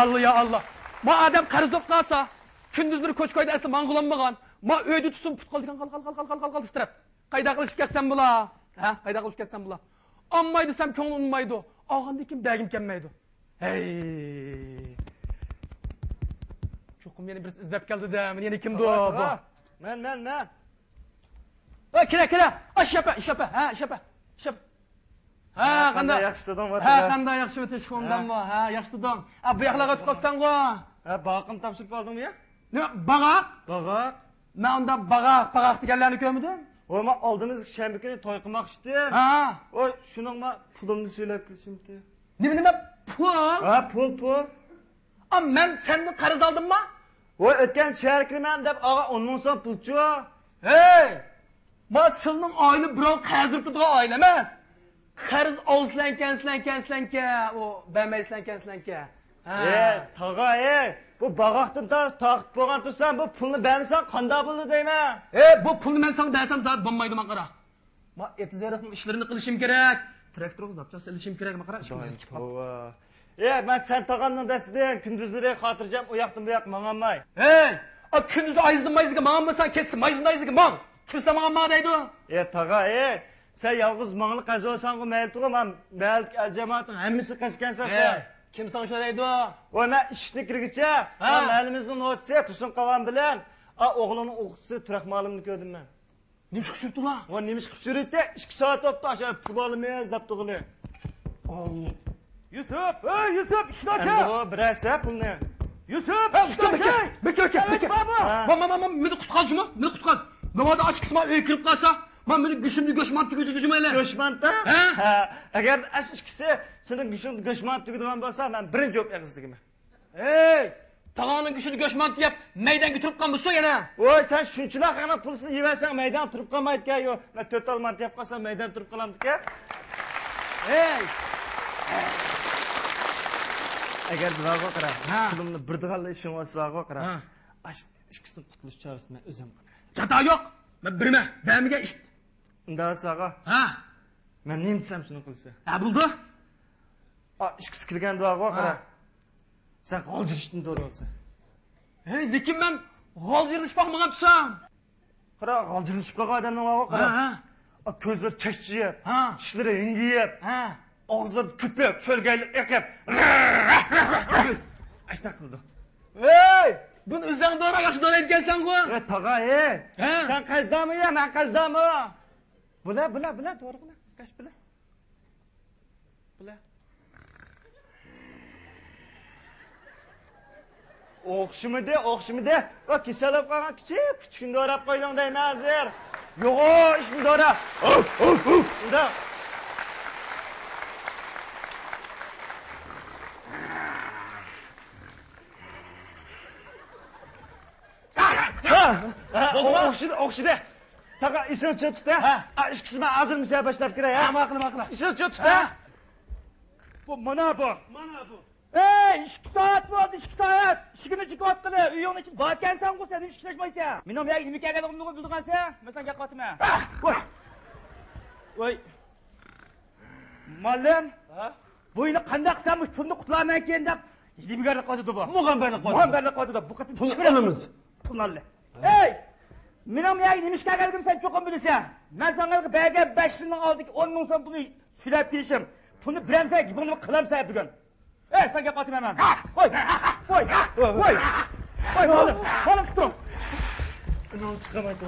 Allah ya Allah. Ma adam qarz olib qalsa, kunduz bir ko'chkoyda asli mang'ulanmagan. Ma uyda tutsin put qolgan qal titrab. Qayda qilishib ketsan bular? Ha, qayda qilishib ketsan bular? Ammay desam ko'nglim unmaydi. Og'anda kim bagim kelmaydi. Hey. Cho'qim yana birisi izlab keldi-da. Men yana kimdi bu? Men. Ha, kira. Ashapa. Ha, shapa. Ha, qanday yaxshi tuding va. Ha, qanday yaxshi o'tishqondan bu. Ha, yaxshi tuding. Ha, bu yoqlarga o'tib qolsan-ku. Ha, baqim topshirib oldingmi ya? Nima, bag'aq? Bag'aq. Men unda bag'aq deganlarni ko'rmadim. Oy, men oldimizga shanba kuni to'y qilmoqchidim. Ha. Oy, shuning men pulimni so'lab kelishimdi. Nima pul? Ha, pul. Men sendan qarz oldimmi? Oy, o'tgan shahar kiraman deb og'a 10 ming so'm pulchi. Hey! Men sizning oila birov qarz berib turgan oila emas. Qarz olslanka, o bermayslanka. Tog'a, bu bag'aqdan taqib bo'lgan tursan, bu pulni bermasan qanday bo'ldi deyman? Bu pulni men sana bersam zot bo'lmaydi men qara. Men etizarasning ishlarini qilishim kerak. Traktorga zapchas ilishim kerak, men qara ishimiz ketib qoldi. Men sen tog'amning dastidan kunduzlari xotirjam u yoqdan bu yoq mang'anmay. Hey! Kunduzi ayzdan mayziga mang'anmasan kessin, mayzidan ayziga mang. Kimsa mang'anma deydi. Tog'a, sen yolg'iz mang'li qazolsan-ku mayli turib, men mayli jamoatning hammasi qazgansan sen. Kim sana şuna deydi? Oy, men ishni kirgicha, malimizning notisi Tursun Qavan bilan o'g'limning o'qituvchisi Turaqmalimni ko'rdim men. Nima qilib yuribdilar? Voy, nima qilib yuribdi? 2 soat o'tdi, o'sha pul olmaymiz deb tug'ili. Allah. Yusuf, ishlochi. O, birasa pulni. Yusuf, Bekaka. Meni qutqazishmi? Meni qutqaz. Navoda ash qisma uy kirib qolsa, men meni go'shman tugutishmayli. Go'shmanda? Ha. Agar ash ikkisi sening go'shman tugadigan bo'lsa, men birinchi o'p egizligim. Hey! Tog'oning go'shini go'shman deb maydonga turib qolmasa yana. Voy, sen shunchalar qana pulni yeversan, maydon turib qolmaydi-ku. Yo'q, men 4 olman deb qolsam, maydon turib qolamdi-ku. Hey! Agar duoga qara, pulimni birdig'alla ishim olsa qara. Ash ikkisining qutulish chorasini men o'zim qilaman. Chata yo'q. Men bilma, bamiga ish. Unda saga. Ha. Men nima desam shuni qilsa. Ha, bo'ldi. Ishkisi kirgan duoga qara. Sen g'oldirishni to'g'ri olsa. Hey, lekin men g'oldirishib boqmagan tursam. Qara, g'oldirishib qolgan odamning duoga qara. Ko'zlari chakchiyib, tishlari yingiyib, og'zlari ko'pib, cho'lgaylik eqib. Ayta qildi. Hey! Buni o'zing to'g'ri yaxshi to'g'ri aytgansan-ku. Tog'a, sen qazdami, men qazdami? Bula, to'g'ri qila. Qash bula. O'xshimidi? Va kasalab qolgan kichkina o'rab qo'yding deyman hozir. Yo'q, ishni o'ra. Unda. O'xshidi. Taqa isini tutda. Ikkisi men hozir misal boshlab kiray, ha? Maqla. Isini tutda. Bu mana bu. Hey, 2 soat bo'ldi, 2 soat. Ishingni chiqyaptili. Uyingni ichib borgansan-ku, sen ish ishlashmaysan. Mening yo'q, nima kerakligimni bildirgansan, men senga qotiman. Voy. Malim? Buyni qanday qilsam pulni qutlarman keyin deb yig'imga qotdi bu. Muhammadni qotdi. Bu qatni pul beramiz. Pulni. Hey! Mening yo'q, nima kerakligimni sen cho'qim bilasan. Men senga bergan 5 yilning oldiga 10 ming so'm pulni silab kelishim. Pulni beramsan, buni qilamsan bugun. Hey, senga qotiman men. Qo'y. Qo'lim chiqdim. Inon chiqamaydi.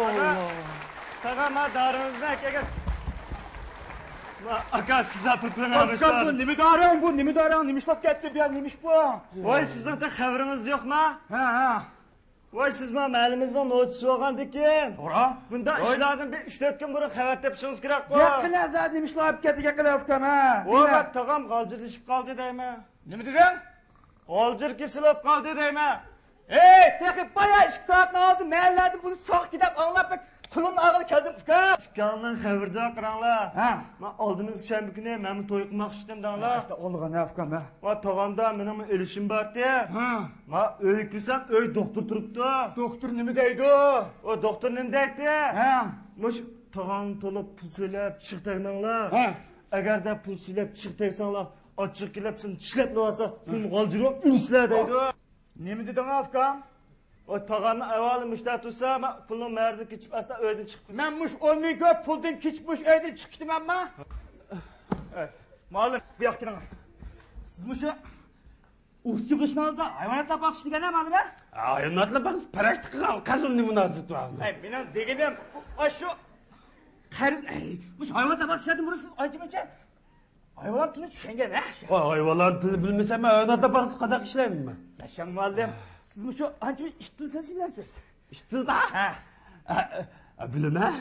Allah. Tag'ama daringizni akaga. Aka siz apirlanamizlar. Bu nima doring? Nima ishlab ketdi bu? Nima ish bu? Voy, sizning de xabaringiz yo'qmi? Ha. Voy, siz mahalimizning notisi bo'lgandikin. To'g'ri. Bunda ishlardan 3-4 kun burun xabar tepishingiz kerak-ku. Yaqinlar zat nima ishlab ketdi, yaqinlar ha. Voy, tog'am g'oljirishib qoldi deyman. Nima degan? G'oljir kesilib qoldi deyman. Hey, texib baya 2 soatdan oldin mahallada buni soq gidib anglab pulim og'il keldim uka. Ishkalning xabarda qaranglar. Men oldimiz shanba kuni men to'y qilmoqchi edim danglar. Olg'an afkan men. Va tog'amda mening o'lishim bor-ku. Men uyga kirsam, uy doktor turibdi. Doktor nima deydi? O doktor nima deydi? Mush tog'am to'lib pul so'lab chiq tegmanglar. Agarda pul so'lab chiq tegsanglar, Açık gelip seni çilep olsa seni kaldırıp ünsledeydi. Ne mi dedin Afgan? O tağanı evveli müşteri tutsa ama pulun merdi geçip asla ödün çıktı. Ben muş 10 bin köp puldun kiçmiş evden çıktım ama. Evet. Malum bir yaktıran. Siz muşu uççu kışınalda hayvanatla bakış degen ne malum ha? Hayvanatla bakış praktik kazın ne münasebet var. Benim degenim şu karız muş hayvanatla bakışladım bunu siz acımayacak. Hayvanat tını düşengen ha? Hayvanlar dili bilmesem hayvanatla bakış kadar işlem mi? Yaşan malum. Siz muşu acımı işittirseniz bilersiniz. İşte da. Ha. Bilmem.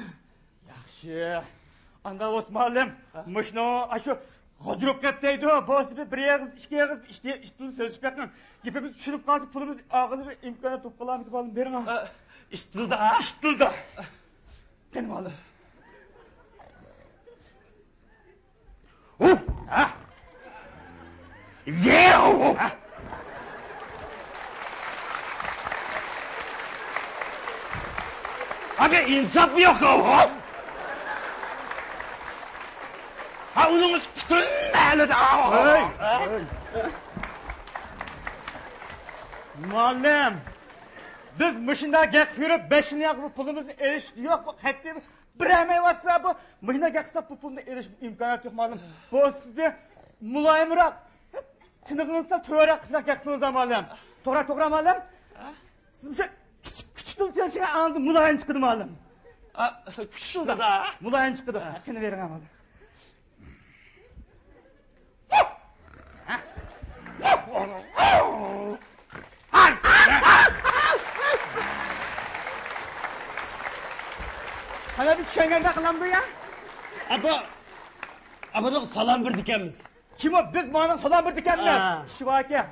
Yaxşı. Anda Osmanlım, muşno aşu Hocuruk kaptaydı o, boğazı bir yağız, iki yağız, işte sözcük yapmam. Gipimiz düşürüp kaldı, pulumuz ağzı bir imkanı topkalam gidip alın, verin ha. İşte da. İşte da. Benim alın. Ha? Yeah! Ha? Abi insaf yok o. Ha onun bütün mehlet. Muallim, biz mışında gek yürüp beşini yakıp pulumuzun erişti yok bu hatta bir emeği varsa bu mışında geksa bu puluna erişme imkanı yok muallim. Bu sizde mulayimrak, tınıkınızda törekler geksiniz muallim. Togra muallim. Siz bir küçük sözcüğe anladım mulayim çıktı muallim. İşte da. Mulayim çıktı. Hakkını verin muallim. Hala bir çengelde kılan bu ya? Ama salam bir dikenmiz. Kim o? Biz bana salam bir dikenler. Şivake.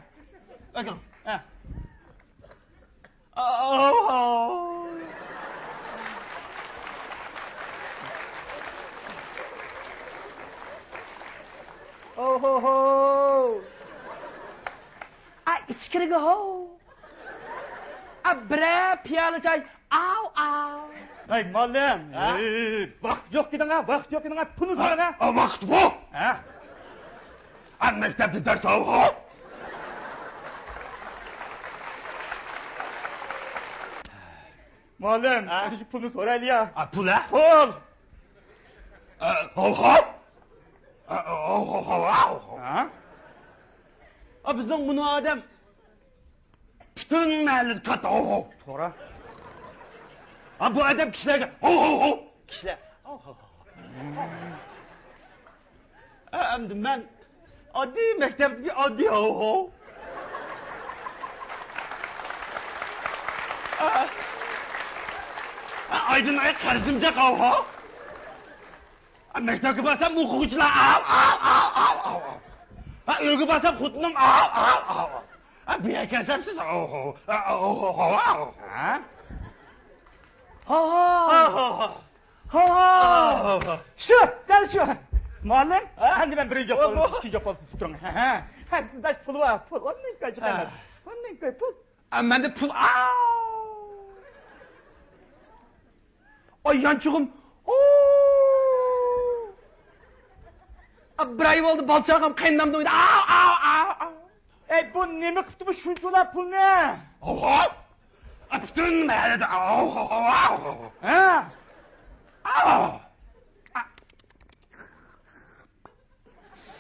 Bakın. Ha. Ohoho. Ay iskirge ho. A bre piyalı çay. Au au. Ay malım. Bak yok gidin ha. Bak yok gidin ha. Punu sorun ha. Vakit bu. Ha. An mektepte ders al. Malım. Şu punu sor el ya. Pula. Pul. Ha? Bizden bunu adam bütün mahallet kat. Sonra. Bu adam kişilerge. Kişiler. Hem ben adi mektepte bir adi Aydın ayak karizmcak Mektepte basam hukukçular Örgü basam hutunum Bir yakasam siz Ha? Ha ha. Şu, gel şu. Malım. Hadi ben birinci yapalım, ikinci yapalım. Hadi sizde pulu var. Pul. Onun kaçı kalmaz. Onun kaçı pul. Ben de pul. Ay yançuğum. Brayı oldu balçağım kaynamda oydu. Ey bu ne mi kıtı bu şuncular pul ne? Bütün mahallede Ha?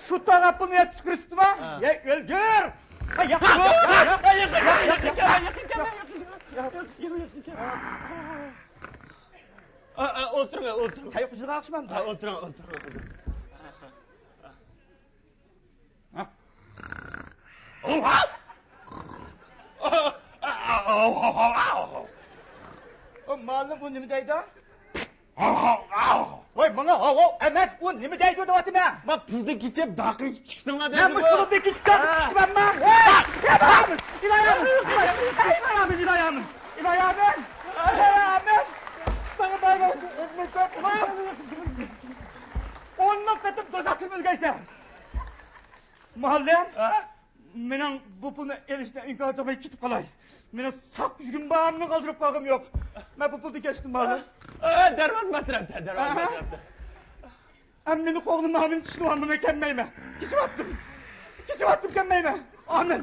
Şu tarafını ya çıkırıstı mı? Ya öldür! Ha yakın! Oturun. Çay kuşuna akşam mı? Oturun. O malum bu ne mi deydi? Oy bana emes bu ne mi deydi o da vatı be? Bak pulda geçip dakika çıktın lan. Ben bu sulu bir kişi çarpı çıktı ben ben. İlayamın. Sana bayram. Onunla katıp doz atılmaz gayse. Mahallem. Menin bu pulunu erişte inkar etmeyi kitip kalay. Menin sak yüzgün bağımını kaldırıp kalkım yok. Ben bu pulu geçtim mahallem. Dervaz matrapta. Emmeni kovdum amin çişini var mı mükemmel mi? Kişi attım. Kecib attım gelmeyme. Amin.